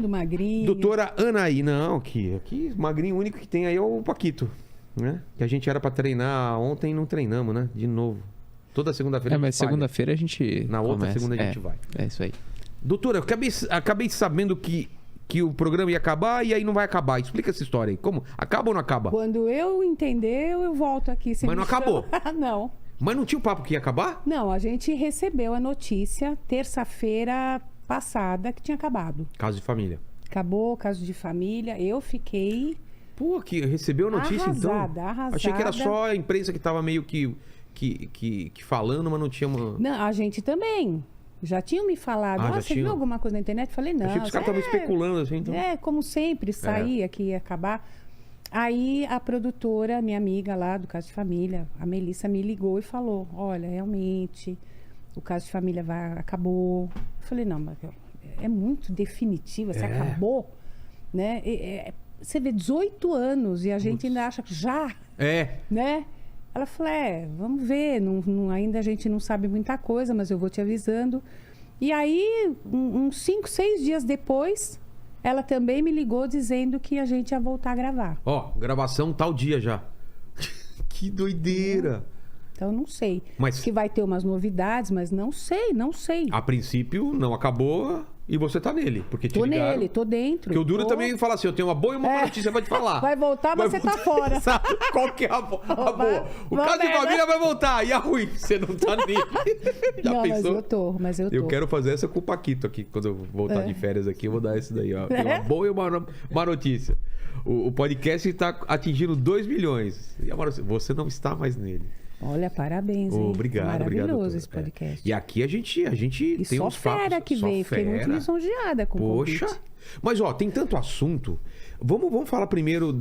mundo magrinho. Doutora Anaí, não, aqui magrinho, o único que tem aí é o Paquito, né? Que a gente era pra treinar ontem e não treinamos, né? De novo. Toda segunda-feira mas segunda-feira a gente Na outra segunda a gente vai. É isso aí. Doutora, eu acabei sabendo que o programa ia acabar e aí não vai acabar. Explica essa história aí. Como? Acaba ou não acaba? Quando eu entender, eu volto aqui. Mas não acabou? Não. Mas não tinha o papo que ia acabar? Não, a gente recebeu a notícia terça-feira passada que tinha acabado. Caso de família. Acabou o caso de família. Eu fiquei... Pô, que recebeu a notícia arrasada, então? arrasada. Achei que era só a imprensa que tava meio que falando, mas não tinha uma... Não, a gente também. Já tinham me falado. Você viu alguma coisa na internet? Eu falei, não. Achei que os caras estavam especulando assim. Então... como sempre, saía que ia acabar. Aí a produtora, minha amiga lá do Caso de Família, a Melissa, me ligou e falou, olha, realmente, o Caso de Família acabou. Eu falei, não, mas é muito definitiva, você acabou, né? Você vê 18 anos e a gente ainda acha que já, né? Ela falou, vamos ver, ainda a gente não sabe muita coisa, mas eu vou te avisando. E aí, uns 5, 6 dias depois, ela também me ligou dizendo que a gente ia voltar a gravar. Gravação tal dia já. Que doideira. Então, não sei. Mas... que vai ter umas novidades, mas não sei. A princípio, não acabou e você tá nele. Porque te tô ligaram. Nele, tô dentro. Porque o Duro também fala assim, eu tenho uma boa e uma má notícia pra te falar. Vai voltar, mas você tá fora. Sabe qual que é a boa? O Caso de Família vai voltar. E a ruim, você não tá nele. Já não, pensou? Mas eu tô. Eu quero fazer essa com o Paquito aqui. Quando eu voltar de férias aqui, eu vou dar esse daí, ó. Tem uma boa e uma má notícia. O podcast está atingindo 2 milhões. E agora, você não está mais nele. Olha, parabéns, hein? Obrigado, maravilhoso esse podcast. E aqui a gente e tem só uns papos. fera que veio, fiquei muito lisonjeada com o convite. Poxa, mas tem tanto assunto. Vamos falar primeiro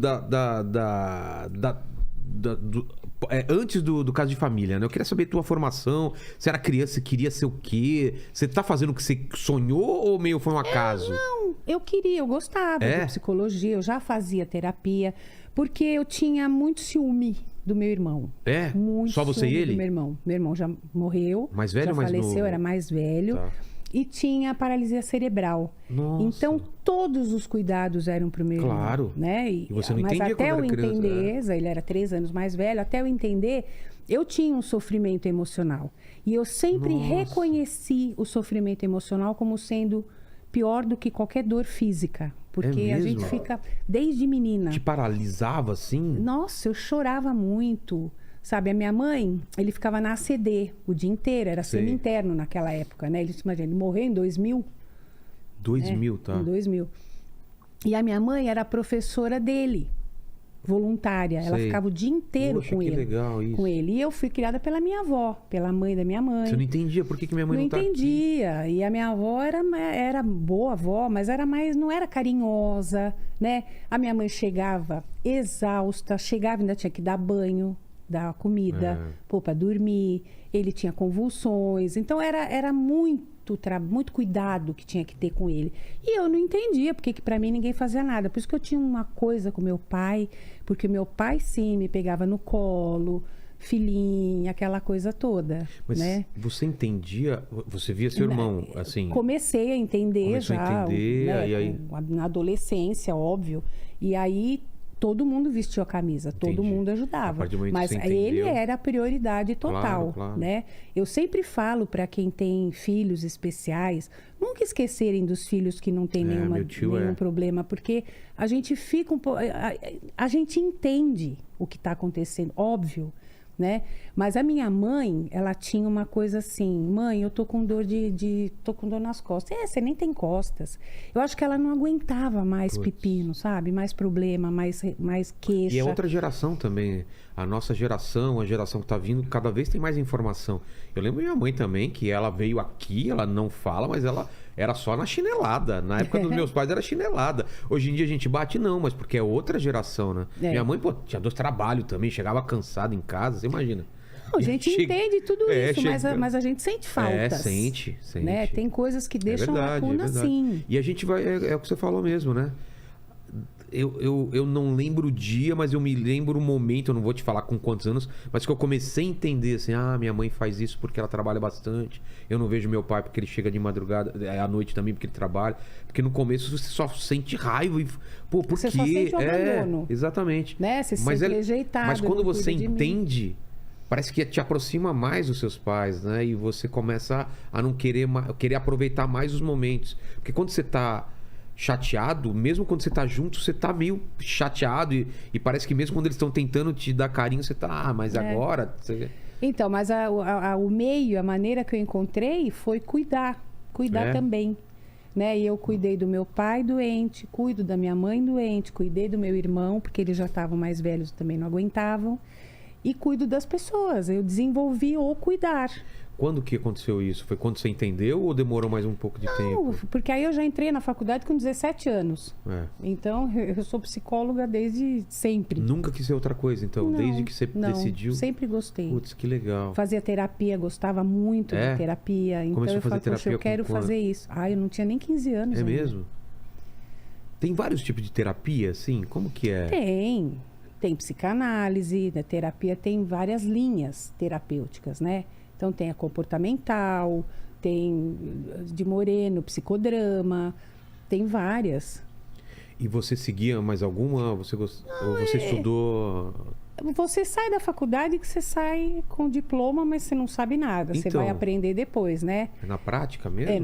antes do Caso de Família, né? Eu queria saber tua formação. Você era criança, você queria ser o quê? Você tá fazendo o que você sonhou ou meio foi um acaso? Não, eu gostava de psicologia, eu já fazia terapia, porque eu tinha muito ciúme do meu irmão. Muito só você e ele? Do meu irmão. Meu irmão já morreu. Mais velho já ou mais faleceu, novo? Era mais velho. Tá. E tinha paralisia cerebral. Nossa. Então, todos os cuidados eram pro meu irmão. Né? E você não entendia mas até quando eu era criança, entender, ele era 3 anos mais velho, até eu entender, eu tinha um sofrimento emocional. E eu sempre reconheci o sofrimento emocional como sendo pior do que qualquer dor física. Porque a gente fica, desde menina... Te paralisava assim? Nossa, eu chorava muito. Sabe, a minha mãe, ele ficava na ACD o dia inteiro, era semi-interno naquela época, né? Ele morreu em 2000. 2000, tá. Em 2000. E a minha mãe era professora dele, voluntária. Ela ficava o dia inteiro com ele. Legal isso. Com ele. E eu fui criada pela minha avó, pela mãe da minha mãe. Você não entendia por que minha mãe não tá aqui? Não entendia. E a minha avó era boa avó, mas não era carinhosa, né? A minha mãe chegava exausta, ainda tinha que dar banho, dar comida, para dormir. Ele tinha convulsões. Então era muito cuidado que tinha que ter com ele. E eu não entendia porque que para mim ninguém fazia nada. Por isso que eu tinha uma coisa com meu pai, porque meu pai sim me pegava no colo, filhinha, aquela coisa toda. Mas né? Você entendia, você via seu irmão assim? Comecei a entender Começou já. A entender, né? e aí... Na adolescência, óbvio. E aí todo mundo vestiu a camisa, todo mundo ajudava. Mas ele era a prioridade total, claro. né? Eu sempre falo para quem tem filhos especiais, nunca esquecerem dos filhos que não têm nenhum problema, porque a gente fica a gente entende o que está acontecendo, óbvio, né? Mas a minha mãe, ela tinha uma coisa assim, mãe, eu tô com dor tô com dor nas costas. Você nem tem costas. Eu acho que ela não aguentava mais pepino, sabe? Mais problema, mais queixa. E é outra geração também. A nossa geração, a geração que tá vindo, cada vez tem mais informação. Eu lembro minha mãe também, que ela veio aqui, ela não fala, mas ela era só na chinelada. Na época dos meus pais era chinelada. Hoje em dia a gente bate não, mas porque é outra geração, né? Minha mãe, tinha 2 trabalhos também, chegava cansada em casa, você imagina. Não, a gente entende tudo isso, mas a gente sente faltas. Sente. Né? Tem coisas que deixam lacuna sim. E a gente vai, é o que você falou mesmo, né? eu não lembro o dia, mas eu me lembro o momento, eu não vou te falar com quantos anos, mas que eu comecei a entender assim, minha mãe faz isso porque ela trabalha bastante, eu não vejo meu pai porque ele chega de madrugada, à noite também porque ele trabalha, porque no começo você só sente raiva e, pô, por Você quê? só sente o abandono. Exatamente. Né? Você se mas sente rejeitado. Mas quando não você cuida de mim. entende, parece que te aproxima mais dos seus pais, né? E você começa a não querer aproveitar mais os momentos. Porque quando você tá chateado, mesmo quando você tá junto, você tá meio chateado e parece que mesmo quando eles estão tentando te dar carinho, você tá, mas agora... Então, mas o meio, a maneira que eu encontrei foi cuidar também, né? E eu cuidei do meu pai doente, cuido da minha mãe doente, cuidei do meu irmão, porque eles já estavam mais velhos, também não aguentavam, e cuido das pessoas, eu desenvolvi o cuidar. Quando que aconteceu isso? Foi quando você entendeu ou demorou mais um pouco de tempo? Não, porque aí eu já entrei na faculdade com 17 anos. Então, eu sou psicóloga desde sempre. Nunca quis ser outra coisa, então? Não, desde que você decidiu? Sempre gostei. Putz, que legal. Fazia terapia, gostava muito de terapia. Então, Começou eu a fazer falei, poxa, terapia eu quero fazer isso. Eu não tinha nem 15 anos É ainda. mesmo? Tem vários tipos de terapia, assim? Como que é? Tem psicanálise, a terapia tem várias linhas terapêuticas, né? Então, tem a comportamental, tem de Moreno, psicodrama, tem várias. E você seguia mais alguma? Ou você estudou... Você sai da faculdade que você sai com diploma, mas você não sabe nada. Você vai aprender depois, né? É na prática mesmo? É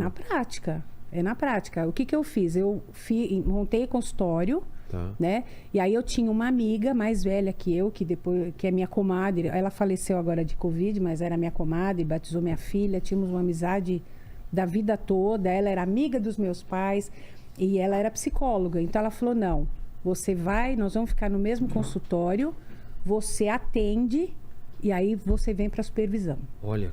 na prática. O que eu fiz? Eu montei consultório, né? E aí eu tinha uma amiga mais velha que eu, que é minha comadre. Ela faleceu agora de Covid, mas era minha comadre, batizou minha filha. Tínhamos uma amizade da vida toda. Ela era amiga dos meus pais e ela era psicóloga. Então ela falou, não, nós vamos ficar no mesmo consultório, você atende e aí você vem para supervisão. Olha,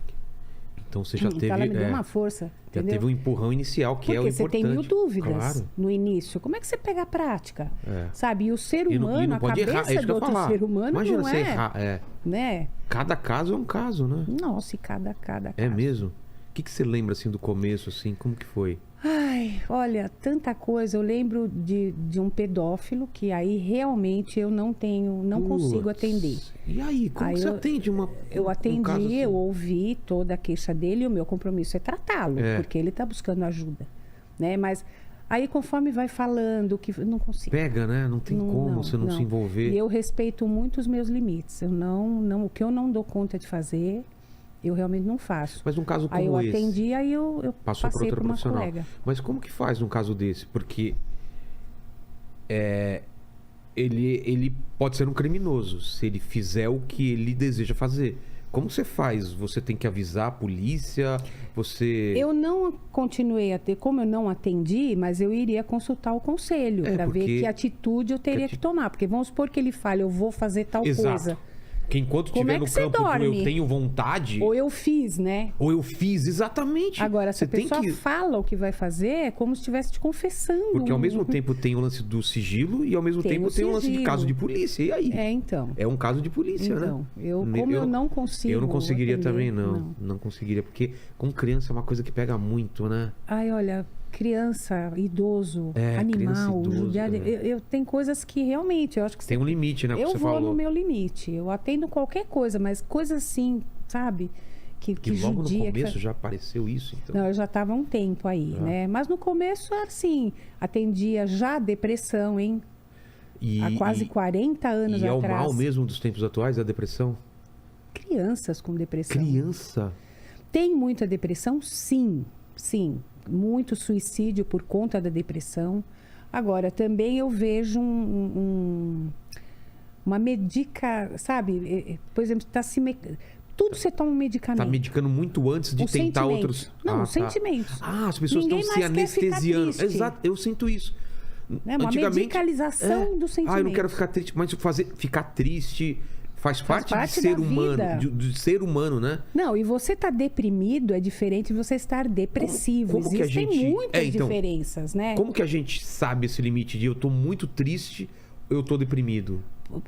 então você já teve... Então ela me deu uma força, entendeu? Já teve um empurrão inicial, que é o importante. Porque você tem mil dúvidas claro. no início. Como é que você pega a prática? Sabe? E o ser humano, e não pode a cabeça errar. do outro ser humano Imagina não você é... errar. Né? Cada caso é um caso, né? Nossa, e cada caso. É mesmo? O que você lembra, assim, do começo, assim? Como que foi? Ai, olha, tanta coisa. Eu lembro de um pedófilo que aí realmente eu não consigo atender. E aí, como que você atende Eu atendi, caso assim? eu ouvi toda a queixa dele e o meu compromisso é tratá-lo, porque ele está buscando ajuda, né? Mas aí conforme vai falando, que eu não consigo. Pega, né? Não tem como você não se envolver. E eu respeito muito os meus limites. O que eu não dou conta de fazer, eu realmente não faço. Mas num caso como aí eu esse... atendi, aí eu passou passei para para uma profissional. colega. Mas como que faz num caso desse? Porque ele pode ser um criminoso se ele fizer o que ele deseja fazer. Como você faz? Você tem que avisar a polícia? Eu não continuei a ter, como eu não atendi, mas eu iria consultar o conselho para ver que atitude eu teria que tomar. Porque vamos supor que ele fale, eu vou fazer tal coisa. Que enquanto estiver no campo eu tenho vontade... Ou eu fiz, né? Ou eu fiz, exatamente. Agora, se a pessoa fala o que vai fazer, é como se estivesse te confessando. Porque ao mesmo tempo tem o lance do sigilo e ao mesmo tempo tem o lance de caso de polícia. E aí? Então. É um caso de polícia, né? Eu não consigo. Eu não conseguiria atender, também, não. Não conseguiria, porque com criança é uma coisa que pega muito, né? Ai, olha... Criança, idoso, animal, judiado. Tem coisas que realmente eu acho que tem um limite, né? Eu vou no meu limite. Eu atendo qualquer coisa, mas coisas assim, sabe? Que logo judia, no começo já apareceu isso, então? Não, eu já estava há um tempo aí, né? Mas no começo, assim, atendia já depressão, hein? Há quase 40 anos atrás. E é o mal mesmo dos tempos atuais, a depressão? Crianças com depressão. Criança? Tem muita depressão? Sim, sim. Muito suicídio por conta da depressão. Agora, também eu vejo uma sabe? Por exemplo, tudo você toma um medicamento. Tá medicando muito antes de tentar outros... Não, sentimentos. As pessoas estão se anestesiando. Exato, eu sinto isso. Uma medicalização do sentimento. Eu não quero ficar triste, mas ficar triste... Faz parte de ser humano, de ser humano, né? Não, e você estar deprimido é diferente de você estar depressivo. Existem muitas diferenças, né? Como que a gente sabe esse limite de eu tô muito triste, eu tô deprimido?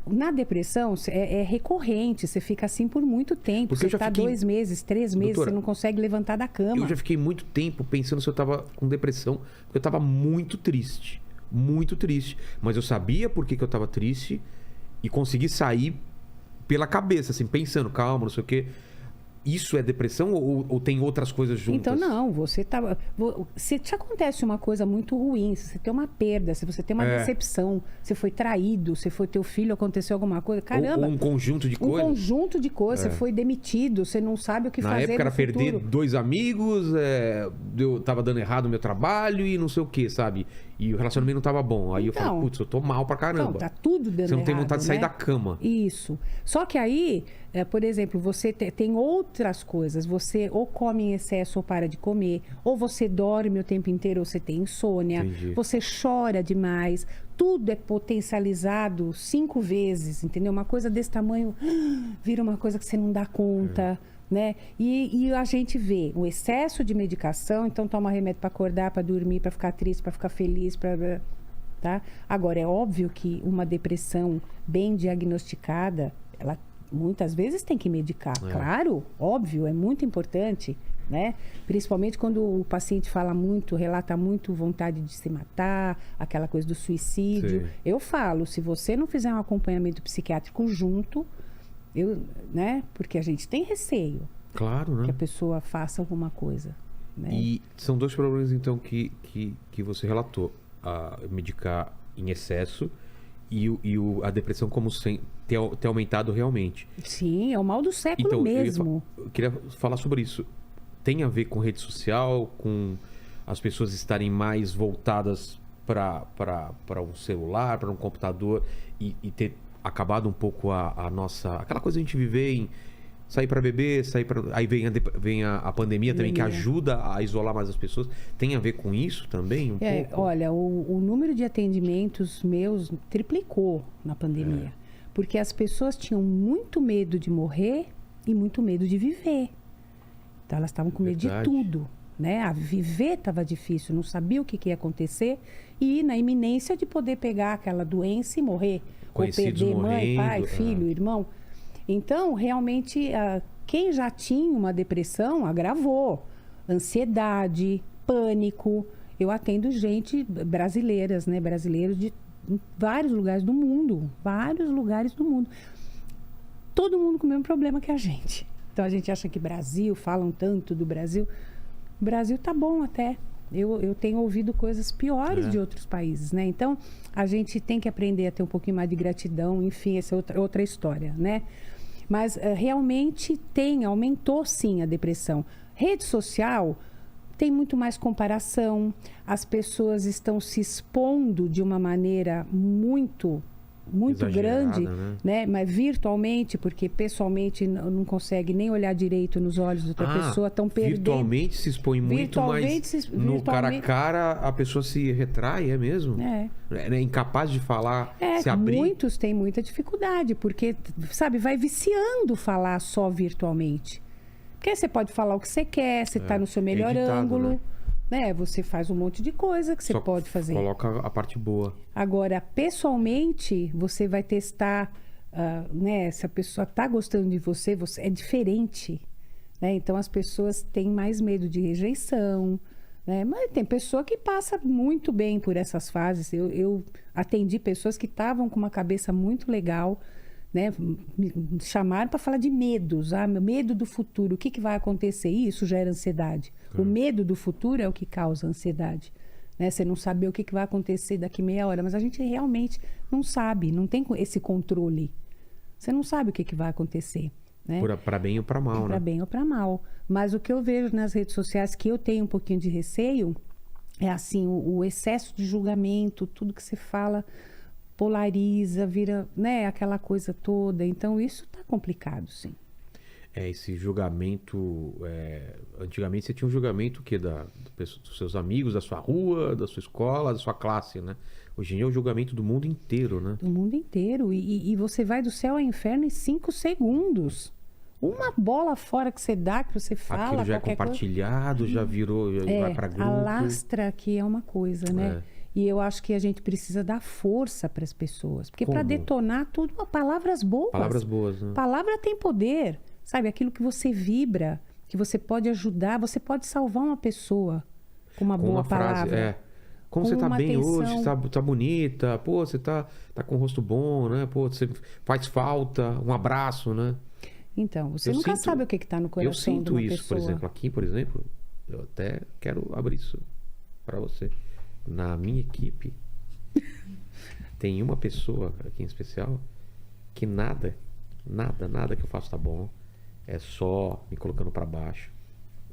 Na depressão é recorrente, você fica assim por muito tempo. Porque você está 2 meses, 3 meses, doutora, você não consegue levantar da cama. Eu já fiquei muito tempo pensando se eu tava com depressão, porque eu tava muito triste. muito triste. Mas eu sabia por que eu tava triste e consegui sair pela cabeça, assim, pensando, calma, não sei o quê. Isso é depressão ou tem outras coisas juntas? Então, não, você tava. Se te acontece uma coisa muito ruim, se você tem uma perda, se você tem uma decepção, você foi traído, se foi teu filho, aconteceu alguma coisa, caramba. Ou um conjunto de coisas. Um conjunto de coisas, você foi demitido, você não sabe o que fazer. Na época era no futuro. perder 2 amigos, eu tava dando errado o meu trabalho e não sei o que, sabe? E o relacionamento não tava bom. Aí eu falo, putz, eu tô mal pra caramba. Não, tá tudo dando errado. Você não tem vontade de sair né? da cama. Isso. Só que aí, por exemplo, você tem outras coisas. Você ou come em excesso ou para de comer. Ou você dorme o tempo inteiro ou você tem insônia. Entendi. Você chora demais. Tudo é potencializado 5 vezes, entendeu? Uma coisa desse tamanho vira uma coisa que você não dá conta. Né? E a gente vê o excesso de medicação, então toma remédio para acordar, para dormir, para ficar triste, para ficar feliz, tá? Agora é óbvio que uma depressão bem diagnosticada, ela muitas vezes tem que medicar, claro, óbvio, é muito importante, né? Principalmente quando o paciente fala muito, relata muito vontade de se matar, aquela coisa do suicídio. Sim. Eu falo, se você não fizer um acompanhamento psiquiátrico junto, né? Porque a gente tem receio. Claro, né? Que a pessoa faça alguma coisa. Né? E são 2 problemas, então, que você relatou. Medicar em excesso e a depressão como sem ter aumentado realmente. Sim, é o mal do século então, mesmo. Eu queria falar sobre isso. Tem a ver com rede social, com as pessoas estarem mais voltadas para um celular, para um computador e ter acabado um pouco a nossa... Aquela coisa de a gente viver em sair para beber, aí vem a pandemia também, que ajuda a isolar mais as pessoas. Tem a ver com isso também? Pouco? Olha, o número de atendimentos meus triplicou na pandemia. Porque as pessoas tinham muito medo de morrer e muito medo de viver. Então elas estavam com medo de tudo. Né? A viver estava difícil, não sabia o que ia acontecer e na iminência de poder pegar aquela doença e morrer. Conhecidos ou perder morrendo, mãe, pai, filho, irmão. Então, realmente, quem já tinha uma depressão agravou. Ansiedade, pânico. Eu atendo gente brasileiras, né? Brasileiros de vários lugares do mundo. Vários lugares do mundo. Todo mundo com o mesmo problema que a gente. Então, a gente acha que Brasil, falam tanto do Brasil. O Brasil tá bom até. Eu tenho ouvido coisas piores de outros países, né? Então, a gente tem que aprender a ter um pouquinho mais de gratidão. Enfim, essa é outra história, né? Mas realmente aumentou sim a depressão. Rede social tem muito mais comparação. As pessoas estão se expondo de uma maneira muito grande, né? Mas virtualmente, porque pessoalmente não consegue nem olhar direito nos olhos da outra pessoa, estão perdendo. Virtualmente se expõe muito, mas no cara a cara a pessoa se retrai, é mesmo? É incapaz de falar, se abrir. Muitos têm muita dificuldade, porque, sabe, vai viciando falar só virtualmente. Porque você pode falar o que você quer, você está no seu melhor ângulo. Né? Você faz um monte de coisa que você pode fazer. Coloca a parte boa. Agora, pessoalmente, você vai testar, né? Se a pessoa está gostando de você é diferente. Né? Então, as pessoas têm mais medo de rejeição. Né? Mas tem pessoa que passa muito bem por essas fases. Eu atendi pessoas que estavam com uma cabeça muito legal, né? Me chamaram para falar de medos, medo do futuro, o que vai acontecer? Isso gera ansiedade. O medo do futuro é o que causa ansiedade. Né? Você não saber o que vai acontecer daqui meia hora, mas a gente realmente não sabe, não tem esse controle. Você não sabe o que vai acontecer. Né? Para bem ou para mal, né? Para bem ou para mal. Mas o que eu vejo nas redes sociais, que eu tenho um pouquinho de receio, é assim, o excesso de julgamento, tudo que você fala polariza, vira, né, aquela coisa toda. Então, isso está complicado, sim. Esse julgamento... antigamente você tinha um julgamento dos seus amigos, da sua rua, da sua escola, da sua classe, né? Hoje em dia é o julgamento do mundo inteiro, né? Do mundo inteiro. E você vai do céu ao inferno em 5 segundos. Uma bola fora que você dá, que você fala... Aquilo já é compartilhado, já virou... vai para grupo. Alastra que é uma coisa, né? E eu acho que a gente precisa dar força para as pessoas. Porque para detonar tudo, palavras boas. Palavras boas, né? Palavra tem poder. Sabe, aquilo que você vibra, que você pode ajudar, você pode salvar uma pessoa com uma boa palavra. Como com você tá uma bem atenção. hoje, tá bonita, pô, você tá com o rosto bom, né? Pô, você faz falta, um abraço, né? Então, você Eu nunca sinto- sabe o que tá no Eu coração de sinto uma isso, por pessoa. exemplo, aqui, por exemplo, eu até quero abrir isso pra você. Na minha equipe, tem uma pessoa aqui em especial que nada que eu faço tá bom. É só me colocando pra baixo.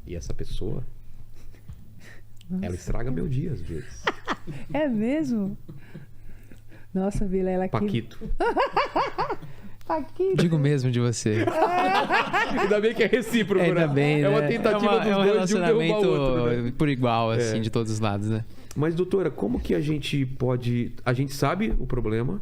E essa pessoa, ela estraga meu dia às vezes. É mesmo? Nossa, Vilela, aqui... Paquito. Paquito. Digo mesmo de você. Ainda bem que é recíproco, Ainda né? bem, É uma né? tentativa dos é um dois de um derrubar relacionamento o outro, né? por igual, assim, de todos os lados, né? Mas, doutora, como que a gente pode... A gente sabe o problema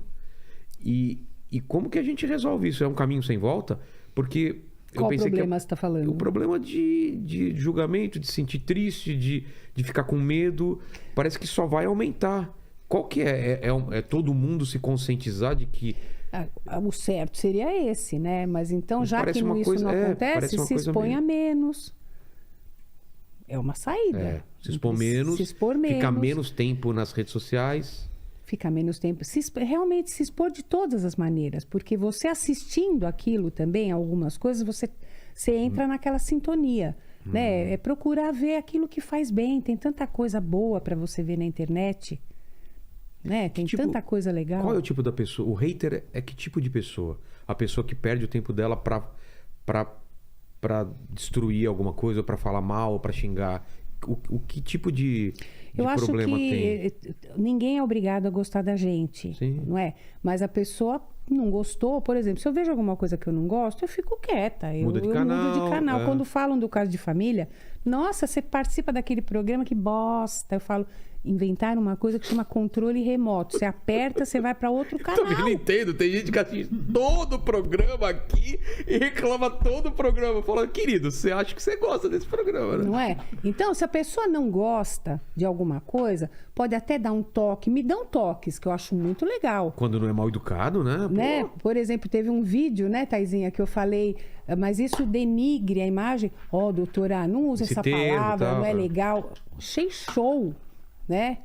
e como que a gente resolve isso? É um caminho sem volta? Porque eu Qual pensei problema que... você está falando? O problema de julgamento, de se sentir triste, de ficar com medo, parece que só vai aumentar. Qual que é? É todo mundo se conscientizar de que... O certo seria esse, né? Mas então, Mas já parece que uma isso coisa- não parece acontece, uma se coisa exponha meio- menos. É uma saída. se expor menos, Se expor ficar menos. menos tempo nas redes sociais. Ficar menos tempo. Realmente se expor de todas as maneiras. Porque você assistindo aquilo também, algumas coisas, você entra naquela sintonia. Né? É procurar ver aquilo que faz bem. Tem tanta coisa boa para você ver na internet. Né? Tem tipo- tanta coisa legal. Qual é o tipo da pessoa? O hater é que tipo de pessoa? A pessoa que perde o tempo dela pra destruir alguma coisa, ou pra falar mal, ou pra xingar. O que tipo de Eu acho problema que tem? ninguém é obrigado a gostar da gente, Sim. não é? Mas a pessoa não gostou, por exemplo, se eu vejo alguma coisa que eu não gosto, eu fico quieta. Eu Muda de mudo canal, de canal. é. Quando falam do caso de família, nossa, você participa daquele programa, que bosta. Eu falo, inventaram uma coisa que chama controle remoto. Você aperta, você vai para outro canal. Também não entendo. Tem gente que assiste todo o programa aqui e reclama todo o programa. Fala, querido, você acha que você gosta desse programa, né? Não é? Então, se a pessoa não gosta de alguma coisa, pode até dar um toque. Me dão toques, que eu acho muito legal. Quando não é mal educado, né? Pô, Né? Por exemplo, teve um vídeo, né, Taizinha, que eu falei, mas isso denigre a imagem. Ó, doutora, não usa Esse essa termo, palavra, tal, não é é. legal. Achei show, né?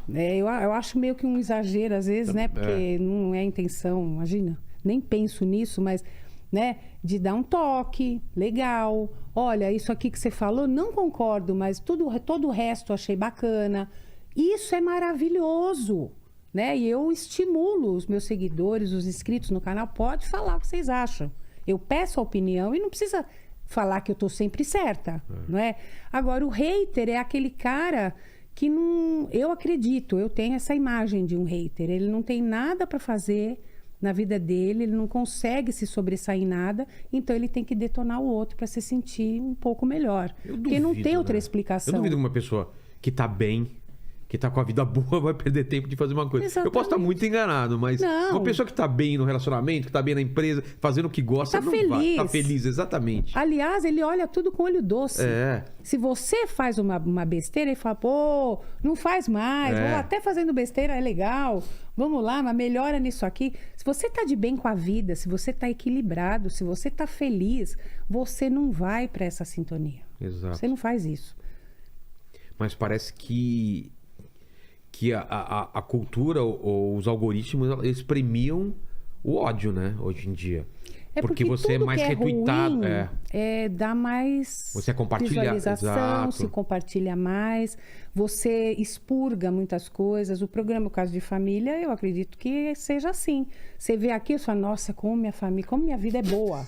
Eu acho meio que um exagero às vezes, né? Porque não é a intenção, imagina. Nem penso nisso, mas, né? De dar um toque, legal. Olha, isso aqui que você falou, não concordo, mas todo o resto eu achei bacana. Isso é maravilhoso, né? E eu estimulo os meus seguidores, os inscritos no canal, pode falar o que vocês acham. Eu peço a opinião e não precisa falar que eu tô sempre certa, não é? Agora, o hater é aquele cara que não... Eu acredito, eu tenho essa imagem de um hater. Ele não tem nada para fazer na vida dele, ele não consegue se sobressair em nada, então ele tem que detonar o outro para se sentir um pouco melhor. eu Porque não duvido, tem outra né? explicação. Eu duvido que uma pessoa que tá bem, que tá com a vida boa, vai perder tempo de fazer uma coisa. Eu posso estar Exatamente. muito enganado, mas Não. uma pessoa que tá bem no relacionamento, que tá bem na empresa, fazendo o que gosta, Tá não vai. feliz. Tá feliz, exatamente. Aliás, ele olha tudo com olho doce. É. Se você faz uma besteira, ele fala, pô, não faz mais. É. Ou até fazendo besteira é legal. Vamos lá, mas melhora nisso aqui. Se você tá de bem com a vida, se você tá equilibrado, se você tá feliz, você não vai para essa sintonia. Exato. Você não faz isso. Mas parece que a cultura ou os algoritmos, eles premiam o ódio, né? Hoje em dia. É porque você é tudo mais que retweetado. ruim, dá mais Você compartilha, visualização, exato. se compartilha mais, você expurga muitas coisas. O programa O Caso de Família, eu acredito que seja assim. Você vê aqui e fala, nossa, como minha família, como minha vida é boa.